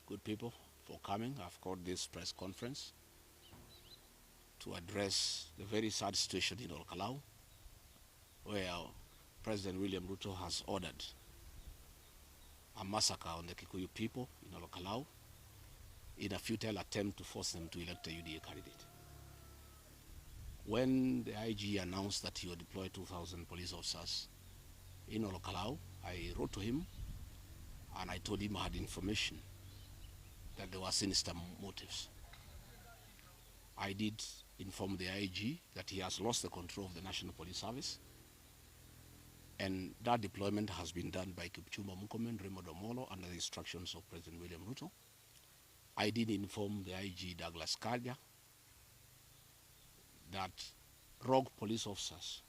good people, for coming. I've called this press conference to address the very sad situation in Olkalou, where President William Ruto has ordered a massacre on the Kikuyu people in Olkalou in a futile attempt to force them to elect a UDA candidate. When the IG announced that he would deploy 2,000 police officers in Olkalou, I wrote to him and I told him I had information that there were sinister motives. I did inform the IG that he has lost the control of the National Police Service, and that deployment has been done by Kipchumba Murkomen, Raymond Omolo, under the instructions of President William Ruto. I did inform the IG Douglas Kaja that rogue police officers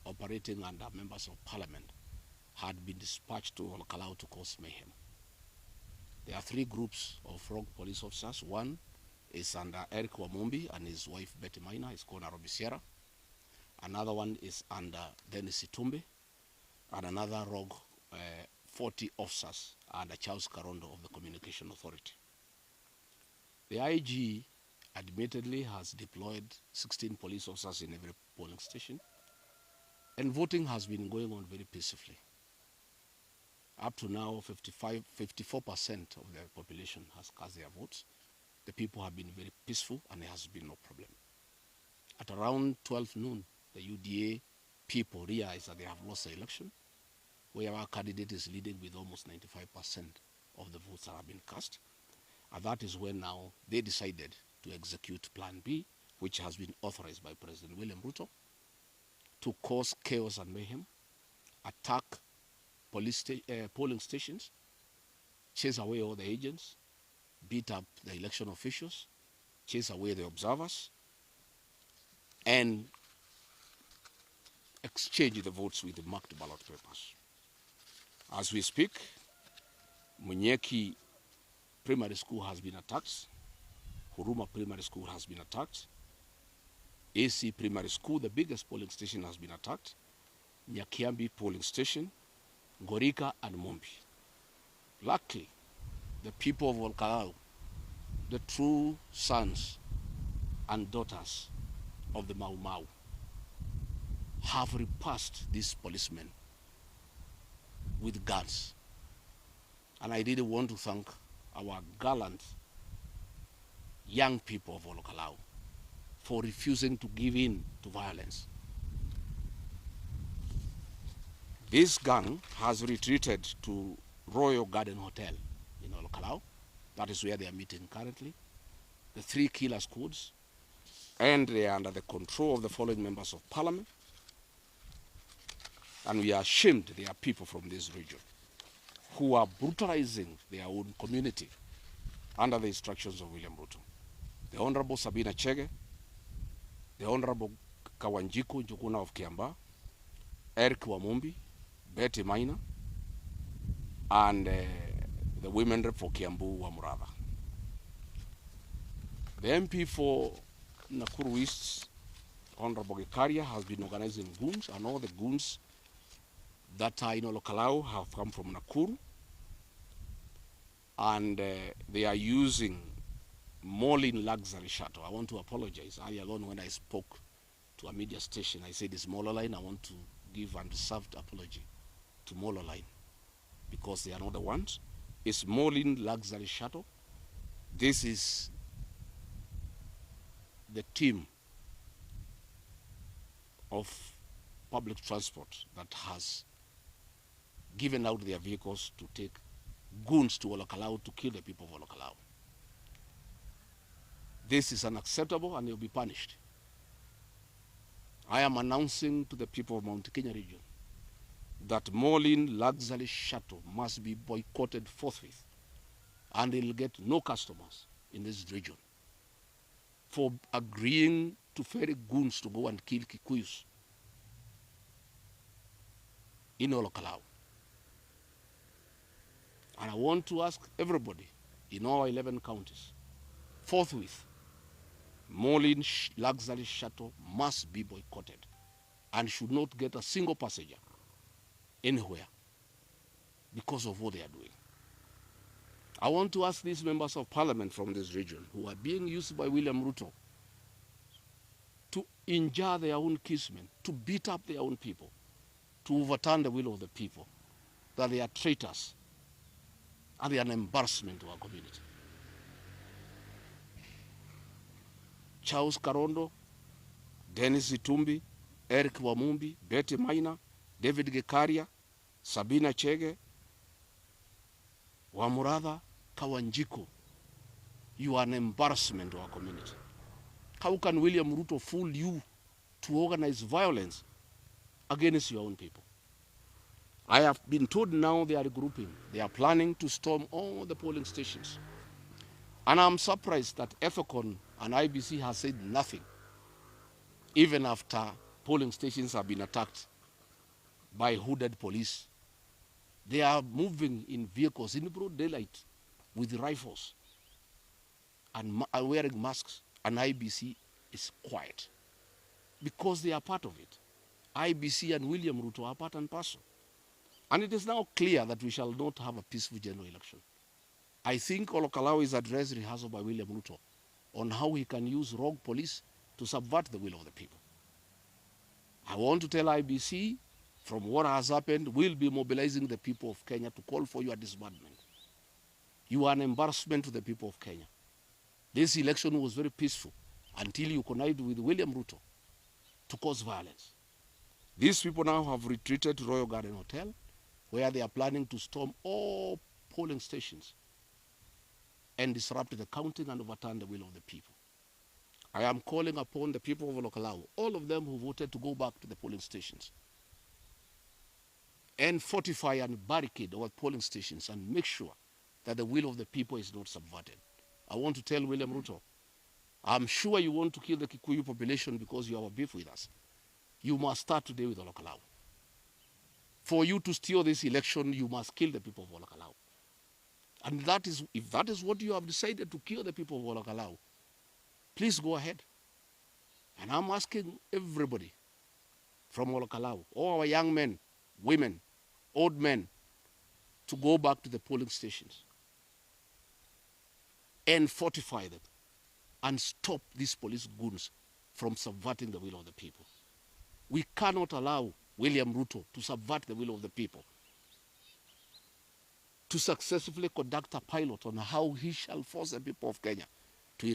operating under members of parliament had been dispatched to Olkalou to cause mayhem. There are three groups of rogue police officers. One is under Eric Wamumbi and his wife Betty Maina, is called Nairobi Sierra. Another one is under Dennis Itumbe, and another rogue 40 officers under Charles Karondo of the Communication Authority. The IG admittedly has deployed 16 police officers in every polling station, and voting has been going on very peacefully. Up to now, 54% of the population has cast their votes. The people have been very peaceful and there has been no problem. At around 12 noon, the UDA people realized that they have lost the election, where our candidate is leading with almost 95% of the votes that have been cast. And that is when now they decided to execute Plan B, which has been authorized by President William Ruto, to cause chaos and mayhem, attack polling stations, chase away all the agents, beat up the election officials, chase away the observers, and exchange the votes with the marked ballot papers. As we speak, Munyeki Primary School has been attacked, Huruma Primary School has been attacked, AC Primary School, the biggest polling station, has been attacked, Nyakiambi Polling Station, Gorika and Mumbi. Luckily, the people of Olkalou, the true sons and daughters of the Mau Mau, have repulsed these policemen with guns. And I really want to thank our gallant young people of Olkalou for refusing to give in to violence. This gang has retreated to Royal Garden Hotel in Olkalou. That is where they are meeting currently. The three killer squads, and they are under the control of the following members of parliament. And we are ashamed they are people from this region who are brutalizing their own community under the instructions of William Ruto. The Honorable Sabina Chege, the Honorable Kawanjiku Njuguna of Kiamba, Eric Wamumbi, Betty Maina, and the women rep for Kiambu Wamurava. The MP for Nakuru East, Honorable Gachagua, has been organizing goons, and all the goons that are in Olkalou have come from Nakuru, and they are using Molin luxury shuttle. I want to apologize. Earlier on when I spoke to a media station, I said it's Molo Line. I want to give unreserved apology to Molo Line because they are not the ones. It's Molin luxury shuttle. This is the team of public transport that has given out their vehicles to take goons to Olkalou to kill the people of Olkalou. This is unacceptable and they'll be punished. I am announcing to the people of Mount Kenya region that Molin luxury shuttle must be boycotted forthwith, and they'll get no customers in this region for agreeing to ferry goons to go and kill Kikuyus in Olkalou. And I want to ask everybody in all 11 counties, forthwith, Molin luxury shuttle must be boycotted and should not get a single passenger anywhere because of what they are doing. I want to ask these members of parliament from this region who are being used by William Ruto to injure their own kinsmen, to beat up their own people, to overturn the will of the people, that they are traitors and they are an embarrassment to our community. Charles Karondo, Dennis Itumbi, Eric Wamumbi, Betty Maina, David Gekaria, Sabina Chege, Wamuratha, Kawanjiko, you are an embarrassment to our community. How can William Ruto fool you to organize violence against your own people? I have been told now they are regrouping. They are planning to storm all the polling stations. And I'm surprised that Ethicon and IBC has said nothing, even after polling stations have been attacked by hooded police. They are moving in vehicles in broad daylight with rifles and are wearing masks, and IBC is quiet because they are part of it. IBC and William Ruto are part and parcel. And it is now clear that we shall not have a peaceful general election. I think Olkalou is address rehearsal by William Ruto on how he can use rogue police to subvert the will of the people. I want to tell IBC, from what has happened, we'll be mobilizing the people of Kenya to call for your disbandment. You are an embarrassment to the people of Kenya. This election was very peaceful until you connived with William Ruto to cause violence. These people now have retreated to Royal Garden Hotel, where they are planning to storm all polling stations and disrupt the counting and overturn the will of the people. I am calling upon the people of Olkalou, all of them who voted, to go back to the polling stations and fortify and barricade our polling stations and make sure that the will of the people is not subverted. I want to tell William Ruto, I'm sure you want to kill the Kikuyu population because you have a beef with us. You must start today with Olkalou. For you to steal this election, you must kill the people of Olkalou. And that is, if that is what you have decided, to kill the people of Olkalou, please go ahead. And I'm asking everybody from Olkalou, all our young men, women, old men, to go back to the polling stations and fortify them and stop these police goons from subverting the will of the people. We cannot allow William Ruto to subvert the will of the people, to successfully conduct a pilot on how he shall force the people of Kenya to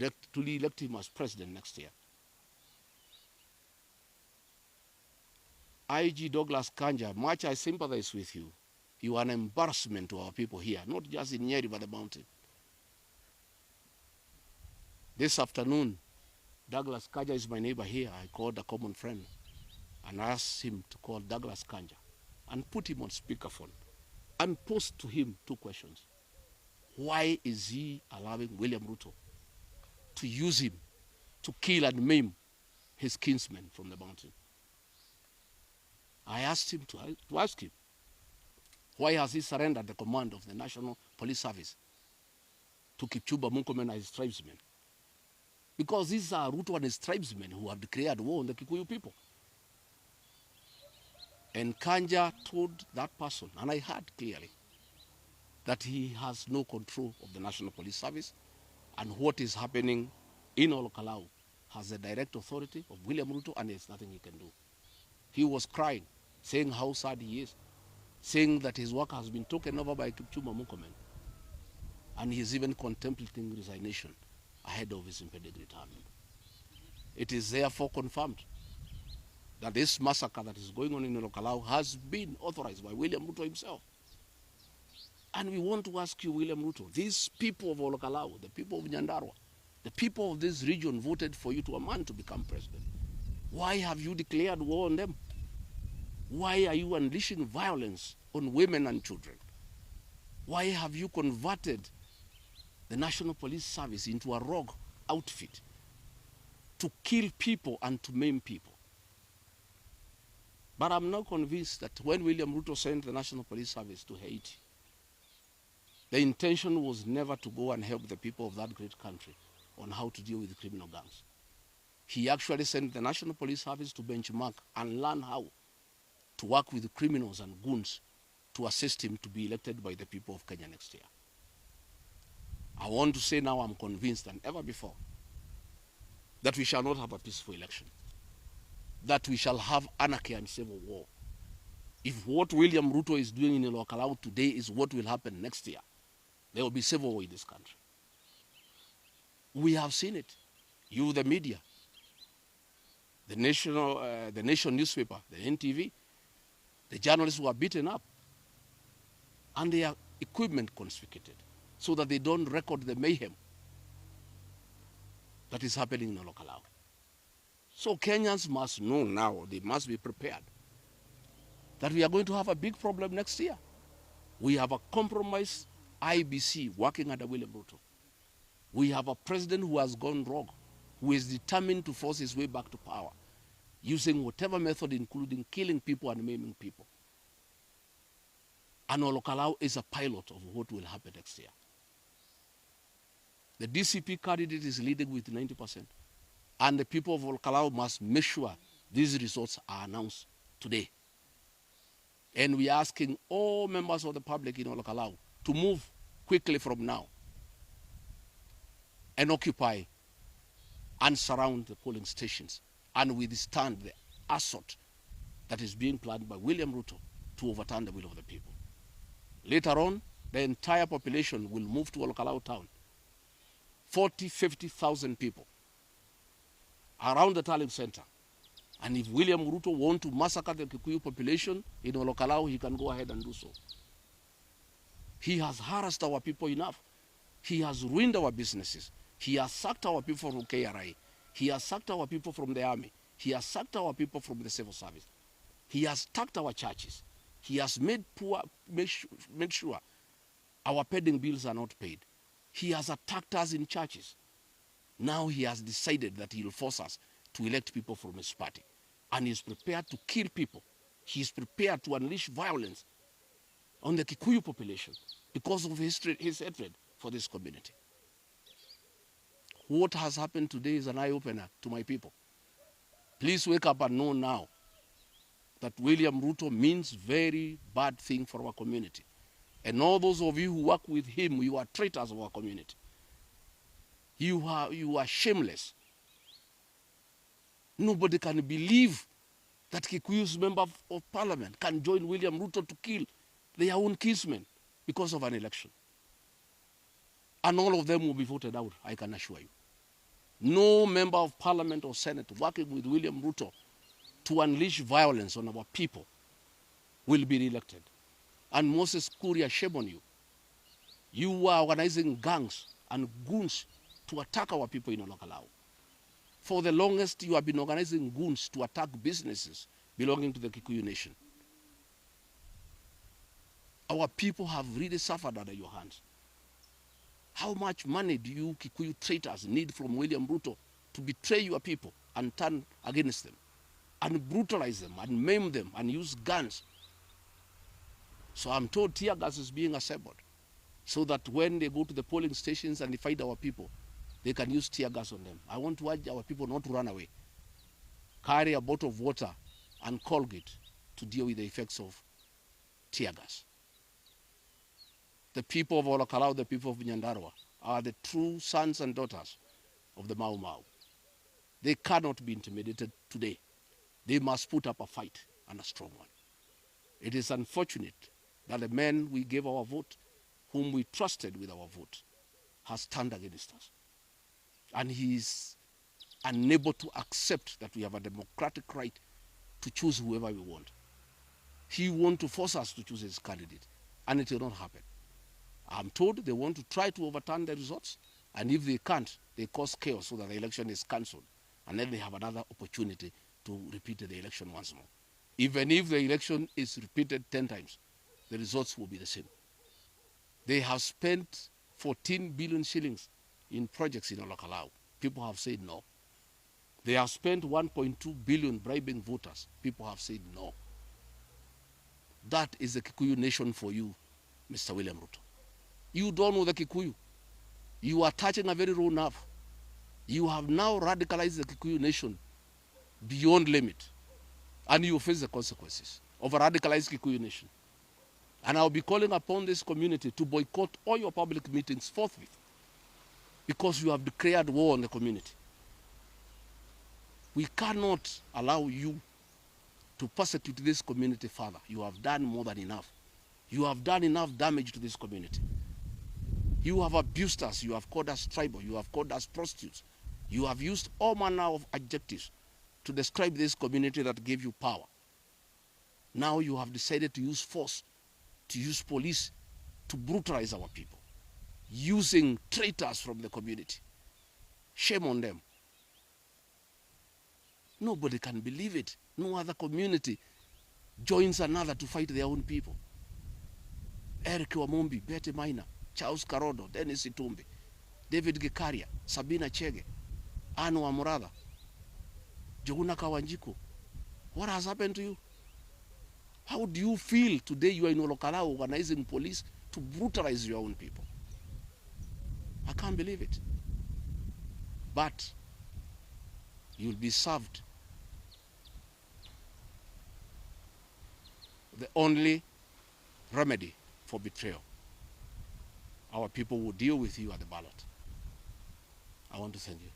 elect him as president next year. IG Douglas Kanja, much I sympathize with you. You are an embarrassment to our people here, not just in Nyeri, but the mountain. This afternoon, Douglas Kanja is my neighbor here. I called a common friend and asked him to call Douglas Kanja and put him on speakerphone and pose to him two questions. Why is he allowing William Ruto to use him to kill and maim his kinsmen from the mountain? I asked him to ask him, why has he surrendered the command of the National Police Service to Kipchumba Murkomen and his tribesmen? Because these are Ruto and his tribesmen who have declared war on the Kikuyu people. And Kanja told that person, and I heard clearly, that he has no control of the National Police Service, and what is happening in Olkalou has the direct authority of William Ruto, and there's nothing he can do. He was crying, saying how sad he is, saying that his work has been taken over by Kipchumba Murkomen, and he's even contemplating resignation ahead of his impending retirement. It is therefore confirmed that this massacre that is going on in Olkalou has been authorized by William Ruto himself. And we want to ask you, William Ruto, these people of Olkalou, the people of Nyandarua, the people of this region voted for you to a man to become president. Why have you declared war on them? Why are you unleashing violence on women and children? Why have you converted the National Police Service into a rogue outfit to kill people and to maim people? But I'm now convinced that when William Ruto sent the National Police Service to Haiti, the intention was never to go and help the people of that great country on how to deal with criminal gangs. He actually sent the National Police Service to benchmark and learn how to work with criminals and goons to assist him to be elected by the people of Kenya next year. want to say now I'm convinced than ever before that we shall not have a peaceful election, that we shall have anarchy and civil war. If what William Ruto is doing in Olkalou today is what will happen next year, there will be civil war in this country. We have seen it. You, the media, the nation newspaper, the NTV, the journalists who are beaten up, and their equipment confiscated so that they don't record the mayhem that is happening in Olkalou. So Kenyans must know now, they must be prepared, that we are going to have a big problem next year. We have a compromised IBC working under William Ruto. We have a president who has gone rogue, who is determined to force his way back to power, using whatever method, including killing people and maiming people. And Olkalou is a pilot of what will happen next year. The DCP candidate is leading with 90%. And the people of Olkalou must make sure these results are announced today. And we are asking all members of the public in Olkalou to move quickly from now and occupy and surround the polling stations and withstand the assault that is being planned by William Ruto to overturn the will of the people. Later on, the entire population will move to Olkalou town. 40,000, 50,000 people around the Talim Center. And if William Ruto wants to massacre the Kikuyu population in Olkalou, he can go ahead and do so. He has harassed our people enough. He has ruined our businesses. He has sacked our people from KRI. He has sacked our people from the army. He has sacked our people from the civil service. He has attacked our churches. He has made sure our pending bills are not paid. He has attacked us in churches. Now he has decided that he will force us to elect people from his party. And he is prepared to kill people. He is prepared to unleash violence on the Kikuyu population because of his hatred for this community. What has happened today is an eye-opener to my people. Please wake up and know now that William Ruto means very bad thing for our community. And all those of you who work with him, you are traitors of our community. You are shameless. Nobody can believe that Kikuyu's member of parliament can join William Ruto to kill their own kinsmen because of an election. And all of them will be voted out, I can assure you. No member of parliament or senate working with William Ruto to unleash violence on our people will be re-elected. And Moses Kuria, shame on you. You are organizing gangs and goons to attack our people in Olkalou. For the longest, you have been organizing goons to attack businesses belonging to the Kikuyu nation. Our people have really suffered under your hands. How much money do you Kikuyu traitors need from William Ruto to betray your people and turn against them, and brutalize them, and maim them, and use guns? So I'm told tear gas is being assembled so that when they go to the polling stations and they find our people, they can use tear gas on them. I want to urge our people not to run away. Carry a bottle of water and Colgate to deal with the effects of tear gas. The people of Olkalou, the people of Nyandarua, are the true sons and daughters of the Mau Mau. They cannot be intimidated today. They must put up a fight, and a strong one. It is unfortunate that the man we gave our vote, whom we trusted with our vote, has turned against us. And he is unable to accept that we have a democratic right to choose whoever we want. He wants to force us to choose his candidate, and it will not happen. I'm told they want to try to overturn the results, and if they can't, they cause chaos so that the election is cancelled, and then they have another opportunity to repeat the election once more. Even if the election is repeated 10 times, the results will be the same. They have spent 14 billion shillings in projects in Olkalou. People have said no. They have spent 1.2 billion bribing voters. People have said no. That is the Kikuyu nation for you, Mr. William Ruto. You don't know the Kikuyu. You are touching a very raw nerve. You have now radicalized the Kikuyu nation beyond limit. And you face the consequences of a radicalized Kikuyu nation. And I'll be calling upon this community to boycott all your public meetings forthwith because you have declared war on the community. We cannot allow you to persecute this community further. You have done more than enough. You have done enough damage to this community. You have abused us. You have called us tribal. You have called us prostitutes. You have used all manner of adjectives to describe this community that gave you power. Now you have decided to use force, to use police to brutalize our people, using traitors from the community. Shame on them. Nobody can believe it. No other community joins another to fight their own people. Eric Wamumbi, Betty Maina, Charles Karodo, Dennis Itumbi, David Gikaria, Sabina Chege, Anu Amurada, Joguna Kawanjiku. What has happened to you? How do you feel today you are in Olkalou organizing police to brutalize your own people? I can't believe it. But you'll be served. The only remedy for betrayal. Our people will deal with you at the ballot. I want to thank you.